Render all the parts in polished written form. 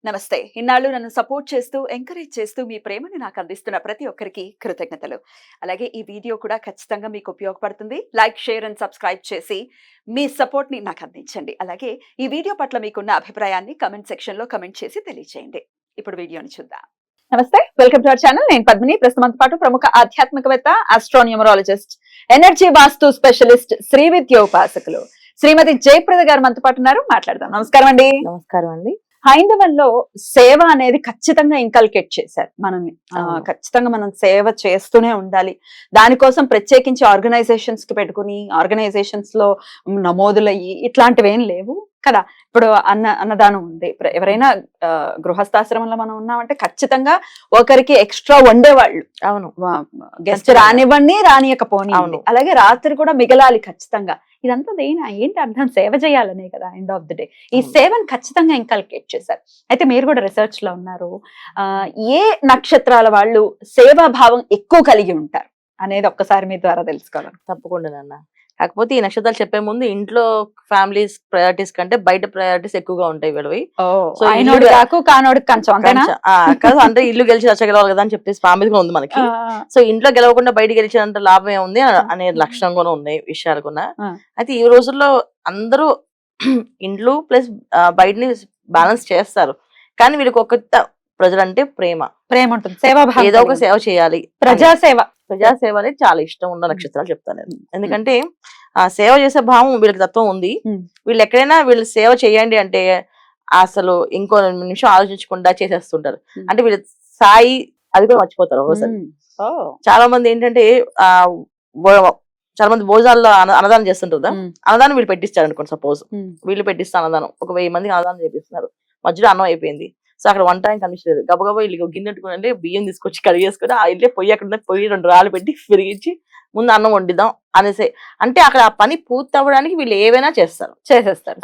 నమస్తే. ఇన్నాళ్ళు నన్ను సపోర్ట్ చేస్తూ, ఎంకరేజ్ చేస్తూ మీ ప్రేమని నాకు అందిస్తున్న ప్రతి ఒక్కరికి కృతజ్ఞతలు. అలాగే ఈ వీడియో కూడా ఖచ్చితంగా మీకు ఉపయోగపడుతుంది. లైక్, షేర్ అండ్ సబ్స్క్రైబ్ చేసి మీ సపోర్ట్‌ని నాకు అందించండి. అలాగే ఈ వీడియో పట్ల మీకున్న అభిప్రాయాన్ని కామెంట్ సెక్షన్‌లో కామెంట్ చేసి తెలియజేయండి. ఇప్పుడు వీడియోని చూద్దాం. నమస్తే, వెల్కమ్ టు అవర్ ఛానల్. నేను పద్మిని. ప్రస్తుతం పాటు ప్రముఖ ఆధ్యాత్మికవేత్త, ఆస్ట్రోన్యూమరాలజిస్ట్, ఎనర్జీ వాస్తు స్పెషలిస్ట్, శ్రీ విద్య ఉపాసకులు శ్రీమతి జయప్రద గారు మనతో పాటు ఉన్నారు. మాట్లాడదాం. నమస్కారం అండి. నమస్కారం అండి. హైందవంలో సేవ అనేది ఖచ్చితంగా ఇంకల్కేట్ చేశారు మనల్ని. ఖచ్చితంగా మనం సేవ చేస్తూనే ఉండాలి. దానికోసం ప్రత్యేకించి ఆర్గనైజేషన్స్ కి పెట్టుకుని ఆర్గనైజేషన్స్ లో నమోదులయ్యి ఇట్లాంటివి ఏం లేవు కదా. ఇప్పుడు అన్నదానం ఉంది. ఎవరైనా గృహస్థాశ్రమంలో మనం ఉన్నామంటే ఖచ్చితంగా ఒకరికి ఎక్స్ట్రా వండేవాళ్ళు. అవును, గెస్ట్ రానివ్వండి, రానియకపోని. అలాగే రాత్రి కూడా మిగలాలి ఖచ్చితంగా. ఇదంతా ఏంటి అర్థం? సేవ చేయాలనే కదా ఎండ్ ఆఫ్ ది డే. ఈ సేవను ఖచ్చితంగా ఇంకల్కేట్ చేశారు. అయితే మీరు కూడా రీసెర్చ్ లో ఉన్నారు. ఏ నక్షత్రాల వాళ్ళు సేవా భావం ఎక్కువ కలిగి ఉంటారు అనేది ఒక్కసారి మీ ద్వారా తెలుసుకోవాలి. తప్పకుండా నాన్న. కాకపోతే ఈ నక్షత్రాలు చెప్పే ముందు ఇంట్లో ఫ్యామిలీస్ ప్రయారిటీస్ కంటే బయట ప్రయారిటీస్ ఎక్కువగా ఉంటాయి వీళ్ళవి. సో కానోడికి కంచం అంతేనా? కాదు, అంటే ఇల్లు గెలిచి రచ్చ గెలవాలి కదా అని చెప్పేసి సామెత ఉంది మనకి. సో ఇంట్లో గెలవకుండా బయట గెలిచినంత లాభం ఏముంది అనే లక్షణం కూడా ఉన్నాయి, విషయాలు కూడా. అయితే ఈ రోజుల్లో అందరూ ఇంట్లో ప్లస్ బయటని బ్యాలెన్స్ చేస్తారు. కానీ వీళ్ళకి ఒక ప్రజలంటే ప్రేమ ఉంటుంది, సేవాభావం, ఏదో ఒక సేవ చేయాలి, ప్రజాసేవ అనేది చాలా ఇష్టం ఉన్న నక్షత్రాలు చెప్తాను నేను. ఎందుకంటే ఆ సేవ చేసే భావం వీళ్ళకి తత్వం ఉంది. వీళ్ళు ఎక్కడైనా వీళ్ళు సేవ చేయండి అంటే అసలు ఇంకో నిమిషం ఆలోచించకుండా చేసేస్తుంటారు. అంటే వీళ్ళ స్థాయి అది కూడా మర్చిపోతారు ఒకసారి. చాలా మంది ఏంటంటే చాలా మంది భోజనాల్లో అన్నదానం చేస్తుంటారు కదా. అన్నదానం వీళ్ళు పెట్టిస్తారు అనుకోండి. సపోజ్ వీళ్ళు పెట్టిస్తారు అన్నదానం, ఒక 1000 మందికి అన్నదానం చేపిస్తున్నారు. మధ్యలో అన్నం అయిపోయింది. సో అక్కడ వంట ఆయన కనిపించలేదు. గబగబా ఇల్లు గిన్నె పెట్టుకుని బియ్యం తీసుకొచ్చి కడిగేసుకొని ఆ ఇల్లే పొయ్యి అక్కడ పొయ్యి 2 రాళ్ళు పెట్టి విరిగించి ముందు అన్నం వండిద్దాం అనేసి. అంటే అక్కడ ఆ పని పూర్తి అవ్వడానికి వీళ్ళు ఏవైనా చేసేస్తారు.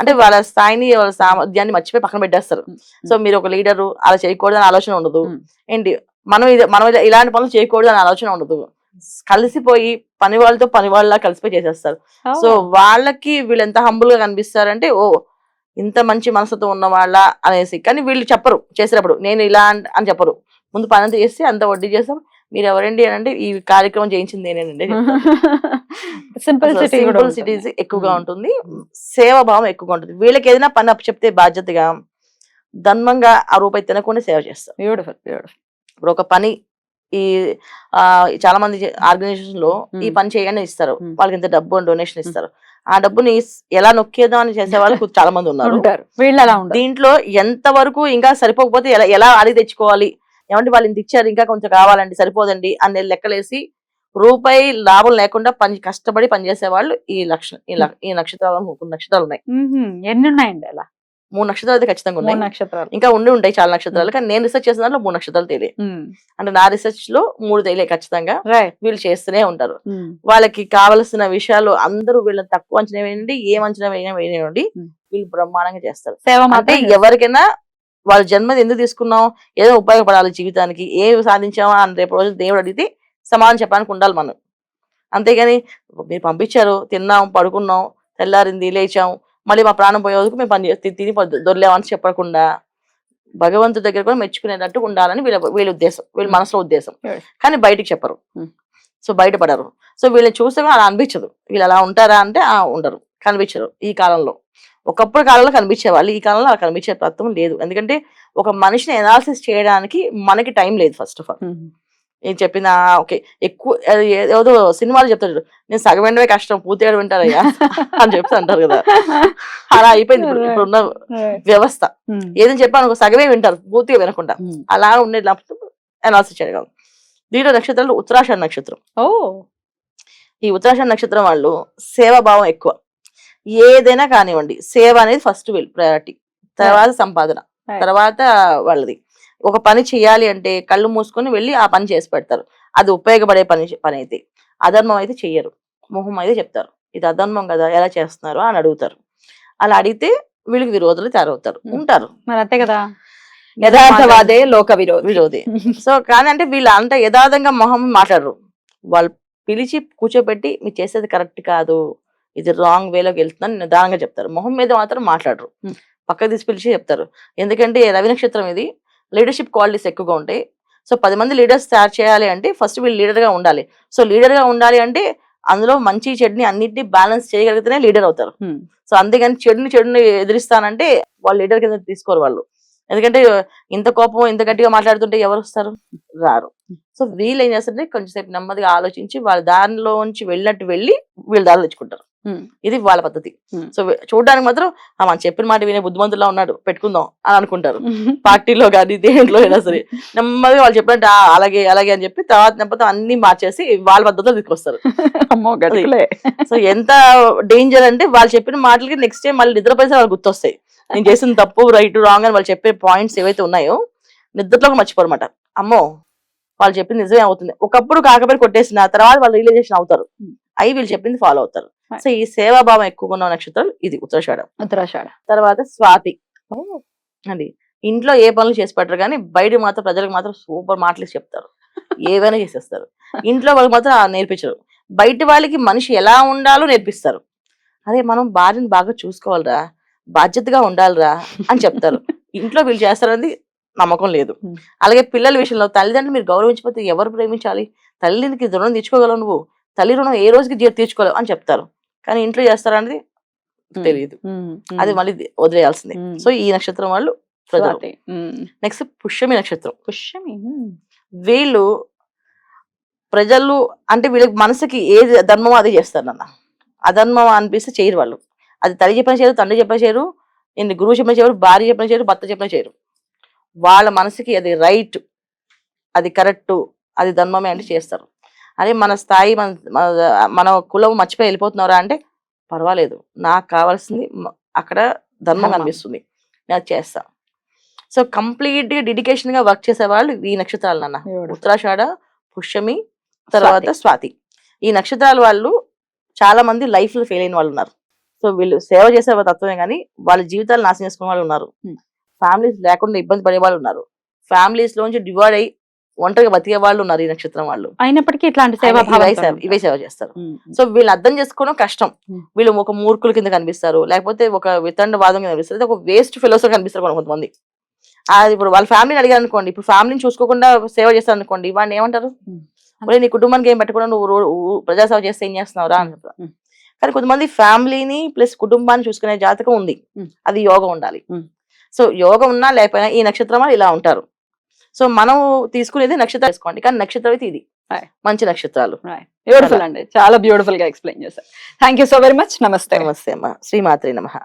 అంటే వాళ్ళ స్థాయిని, వాళ్ళ సామర్థ్యాన్ని మర్చిపోయి పక్కన పెట్టేస్తారు. సో మీరు ఒక లీడరు అలా చేయకూడదు అని ఆలోచన ఉండదు. ఏంటి మనం ఇలాంటి పనులు చేయకూడదు అని ఆలోచన ఉండదు. కలిసిపోయి పని వాళ్ళ కలిసిపోయి చేసేస్తారు. సో వాళ్ళకి వీళ్ళు ఎంత హంబుల్ గా కనిపిస్తారంటే ఇంత మంచి మనసుతో ఉన్న వాళ్ళ అనేసి. కానీ వీళ్ళు చెప్పరు చేసేటప్పుడు నేను ఇలా అని చెప్పరు. ముందు పని అంతా చేసి అంత వడ్డీ చేస్తాం. మీరు ఎవరండి అని అంటే ఈ కార్యక్రమం చేయించింది నేనేనండి. సింపుల్ సిటీస్ ఎక్కువగా ఉంటుంది, సేవాభావం ఎక్కువగా ఉంటుంది. వీళ్ళకి ఏదైనా పని అప్పు చెప్తే బాధ్యతగా ధర్మంగా ఆ రూపాయి తినకుండా సేవ చేస్తారు. బ్యూటిఫుల్. ఇప్పుడు ఒక పని ఈ చాలా మంది ఆర్గనైజేషన్ లో ఈ పని చేయగానే ఇస్తారు, వాళ్ళకి ఇంత డబ్బు డొనేషన్ ఇస్తారు. ఆ డబ్బుని ఎలా నొక్కేద్దాం అని చేసే వాళ్ళు చాలా మంది ఉన్నారు. దీంట్లో ఎంత వరకు ఇంకా సరిపోకపోతే ఎలా అడిగి తెచ్చుకోవాలి, ఏమంటే వాళ్ళు ఇంత ఇచ్చారు ఇంకా కొంచెం కావాలండి సరిపోదండి అనే లెక్కలేసి రూపాయి లాభం లేకుండా కష్టపడి పనిచేసే వాళ్ళు ఈ నక్షత్రాలు 3 నక్షత్రాలు ఉన్నాయి. ఎన్ని ఉన్నాయండి అలా? 3 నక్షత్రాలు అయితే ఖచ్చితంగా ఉన్నాయి. నక్షత్రాలు ఇంకా ఉంటాయి చాలా నక్షత్రాలు. కానీ నేను రిసెర్చ్ చేసిన దాంట్లో 3 నక్షత్రాలు తెలియ. అంటే నా రిసెర్చ్ లో 3 తెలియ ఖచ్చితంగా. వీళ్ళు చేస్తూనే ఉంటారు. వాళ్ళకి కావలసిన విషయాలు అందరూ వీళ్ళని తక్కువ అంచనా వేయండి, ఏం అంచనా వేయనివ్వండి, వీళ్ళు బ్రహ్మాండంగా చేస్తారు. అంటే ఎవరికైనా వాళ్ళ జన్మది ఎందుకు తీసుకున్నాం, ఏదో ఉపయోగపడాలి జీవితానికి, ఏమి సాధించామా అని రేపు రోజు దేవుడు అడిగితే సమాధానం చెప్పడానికి ఉండాలి మనం. అంతేగాని మీరు పంపించారు, తిన్నాం, పడుకున్నాం, తెల్లారింది, లేచాం, మళ్ళీ మా ప్రాణం పోయేందుకు మేము తిని దొరలేమని చెప్పకుండా భగవంతుడి దగ్గర కూడా మెచ్చుకునేటట్టు ఉండాలని వీళ్ళ ఉద్దేశం, వీళ్ళ మనసులో ఉద్దేశం. కానీ బయటికి చెప్పరు, సో బయటపడరు. సో వీళ్ళని చూస్తే అలా అనిపించదు. వీళ్ళు అలా ఉంటారా అంటే ఉండరు, కనిపించరు. ఈ కాలంలో ఒకప్పుడు కాలంలో కనిపించే వాళ్ళు, ఈ కాలంలో అలా కనిపించే తత్వం లేదు. ఎందుకంటే ఒక మనిషిని ఎనాలిసిస్ చేయడానికి మనకి టైం లేదు. ఫస్ట్ ఆఫ్ ఆల్ నేను చెప్పిన ఓకే ఎక్కువ ఏదో సినిమాలు చెప్తాడు, నేను సగం వినడమే కష్టం పూర్తిగా వింటారయ్యా అని చెప్తా అంటారు కదా. అలా అయిపోయింది ఇప్పుడున్న వ్యవస్థ. ఏదని చెప్పాను సగమే వింటారు, పూర్తిగా వినకుండా. అలా ఉండేది ఎనాలిసిస్ చేయగలం. దీంట్లో నక్షత్రాలు ఉత్తరాషాఢ నక్షత్రం. ఈ ఉత్తరాషాఢ నక్షత్రం వాళ్ళు సేవాభావం ఎక్కువ. ఏదైనా కానివ్వండి, సేవ అనేది ఫస్ట్ ప్రయారిటీ, తర్వాత సంపాదన, తర్వాత వాళ్ళది. ఒక పని చేయాలి అంటే కళ్ళు మూసుకొని వెళ్ళి ఆ పని చేసి పెడతారు. అది ఉపయోగపడే పని అయితే. అధర్మం అయితే చెయ్యరు, మొహం అయితే చెప్తారు, ఇది అధర్మం కదా ఎలా చేస్తున్నారు అని అడుగుతారు. అలా అడిగితే వీళ్ళకి విరోధులు తయారవుతారు, ఉంటారు. మరి అంతే కదా, యథార్థవాదే లోక విరోధి. సో కానీ అంటే వీళ్ళు అంత యథార్థంగా మొహం మాట్లాడరు. వాళ్ళు పిలిచి కూర్చోబెట్టి మీరు చేసేది కరెక్ట్ కాదు, ఇది రాంగ్ వేలోకి వెళ్తుందని నిదానంగా చెప్తారు. మొహం మీద మాత్రం మాట్లాడరు. పక్కకు తీసి పిలిచి చెప్తారు. ఎందుకంటే రవి నక్షత్రం ఇది, లీడర్షిప్ క్వాలిటీస్ ఎక్కువగా ఉంటాయి. సో 10 మంది లీడర్స్ తయారు చేయాలి అంటే ఫస్ట్ వీళ్ళు లీడర్ గా ఉండాలి. సో లీడర్ గా ఉండాలి అంటే అందులో మంచి చెడుని అన్నిటిని బ్యాలెన్స్ చేయగలిగితేనే లీడర్ అవుతారు. సో అందుకని చెడుని ఎదిరిస్తానంటే వాళ్ళు లీడర్ కింద తీసుకోరు వాళ్ళు. ఎందుకంటే ఇంత కోపం ఇంత గట్టిగా మాట్లాడుతుంటే ఎవరు వస్తారు, రారు. సో వీళ్ళు ఏం చేస్తారంటే కొంచెం సేపు నెమ్మదిగా ఆలోచించి వాళ్ళ దారిలోంచి వెళ్ళినట్టు వెళ్ళి వీళ్ళ దారిలో తెచ్చుకుంటారు. ఇది వాళ్ళ పద్ధతి. సో చూడడానికి మాత్రం మనం చెప్పిన మాట వినే బుద్ధిమంతులా ఉన్నాడు పెట్టుకుందాం అని అనుకుంటారు. పార్టీలో కానీ దేంట్లో అయినా సరే నెమ్మదిగా వాళ్ళు చెప్పినట్టు అలాగే అలాగే అని చెప్పి తర్వాత నెమ్మది అన్ని మార్చేసి వాళ్ళ పద్ధతిలో తీసుకొస్తారు. సో ఎంత డేంజర్ అంటే వాళ్ళు చెప్పిన మాటలకి నెక్స్ట్ టైం మళ్ళీ నిద్రపోయి వాళ్ళు గుర్తొస్తాయి. నేను చేసిన తప్పు రైట్ రాంగ్ అని వాళ్ళు చెప్పే పాయింట్స్ ఏవైతే ఉన్నాయో నిద్రలోకి మర్చిపోరమాట. అమ్మో వాళ్ళు చెప్పింది నిజమే అవుతుంది. ఒకప్పుడు కాకపోయి కొట్టేసిన తర్వాత వాళ్ళు రియలైజేషన్ అవుతారు, అవి వీళ్ళు చెప్పింది ఫాలో అవుతారు. సో ఈ సేవాభావం ఎక్కువగా ఉన్న నక్షత్రాలు ఇది ఉత్తరాషాఢ. తర్వాత స్వాతి అది ఇంట్లో ఏ పనులు చేసి పెట్టరు కానీ బయట మాత్రం ప్రజలకు మాత్రం సూపర్ మాటలు చెప్తారు, ఏవైనా చేసేస్తారు. ఇంట్లో వాళ్ళకి మాత్రం నేర్పించరు, బయట వాళ్ళకి మనిషి ఎలా ఉండాలో నేర్పిస్తారు. అదే మనం భార్యను బాగా చూసుకోవాలిరా, బాధ్యతగా ఉండాలిరా అని చెప్తారు. ఇంట్లో వీళ్ళు చేస్తారని నమ్మకం లేదు. అలాగే పిల్లల విషయంలో తల్లిదండ్రులు మీరు గౌరవించకపోతే ఎవరు ప్రేమించాలి, తల్లికి రుణం తీర్చుకోగలవు, నువ్వు తల్లి రుణం ఏ రోజుకి తీర్చుకోలేవు అని చెప్తారు. కానీ ఇంట్లో చేస్తారనేది తెలియదు, అది మళ్ళీ వదిలేయాల్సిందే. సో ఈ నక్షత్రం వాళ్ళు ప్రజలు. నెక్స్ట్ పుష్యమి నక్షత్రం. వీళ్ళు ప్రజలు అంటే వీళ్ళకి మనసుకి ఏది ధర్మమో అది చేస్తారు నాన్న. అధర్మం అనిపిస్తే చేయరు వాళ్ళు. అది తల్లి చెప్పిన చేయరు, తండ్రి చెప్పిన చేయరు, గురువు చెప్పిన చేయరు, భార్య చెప్పిన చేయరు, భర్త చెప్పిన చేయరు. వాళ్ళ మనసుకి అది రైట్, అది కరెక్ట్, అది ధర్మమే అంటే చేస్తారు. అదే మన స్థాయి మన కులం మర్చిపోయి వెళ్ళిపోతున్నారా అంటే పర్వాలేదు, నాకు కావాల్సింది అక్కడ ధర్మం కనిపిస్తుంది, నేను చేస్తా. సో కంప్లీట్ గా డెడికేషన్ గా వర్క్ చేసే వాళ్ళు ఈ నక్షత్రాలు నాన్న. ఉత్తరాషాఢ, పుష్యమి, తర్వాత స్వాతి. ఈ నక్షత్రాల వాళ్ళు చాలా మంది లైఫ్ లో ఫెయిల్ అయిన వాళ్ళు ఉన్నారు. సో వీళ్ళు సేవ చేసే తత్వమే కానీ వాళ్ళ జీవితాలు నాశనం చేసుకునే వాళ్ళు ఉన్నారు. ఫ్యామిలీస్ లేకుండా ఇబ్బంది పడే వాళ్ళు ఉన్నారు. ఫ్యామిలీస్ లోంచి డివైడ్ అయ్యి ఒంటరిగా బతికే వాళ్ళు ఉన్నారు ఈ నక్షత్రం వాళ్ళు. అయినప్పటికీ ఇట్లాంటి ఇవే సేవ చేస్తారు. సో వీళ్ళు అర్థం చేసుకోవడం కష్టం. వీళ్ళు ఒక మూర్ఖుల కింద కనిపిస్తారు, లేకపోతే ఒక వితండవాదం కింద కనిపిస్తారు, ఒక వేస్ట్ ఫెలోస్ కనిపిస్తారు కొంతమంది. అది ఇప్పుడు వాళ్ళ ఫ్యామిలీని అడిగారు అనుకోండి, ఇప్పుడు ఫ్యామిలీని చూసుకోకుండా సేవ చేస్తారు అనుకోండి, వాడిని ఏమంటారు, నీ కుటుంబానికి ఏం పెట్టకుండా నువ్వు ప్రజాసేవ చేస్తే ఏం చేస్తున్నావు రా అంటారు. కానీ కొంతమంది ఫ్యామిలీని ప్లస్ కుటుంబాన్ని చూసుకునే జాతకం ఉంది, అది యోగం ఉండాలి. సో యోగం ఉన్నా లేకపోయినా ఈ నక్షత్రం వాళ్ళు ఇలా ఉంటారు. సో మనం తీసుకునేది నక్షత్రం వేసుకోండి, కానీ నక్షత్రం అయితే ఇది మంచి నక్షత్రాలు. బ్యూటిఫుల్ అండి, చాలా బ్యూటిఫుల్ గా ఎక్స్ప్లెయిన్ చేశారు. Thank you so very much. నమస్తే. నమస్తే అమ్మా. శ్రీమాత్రే నమః.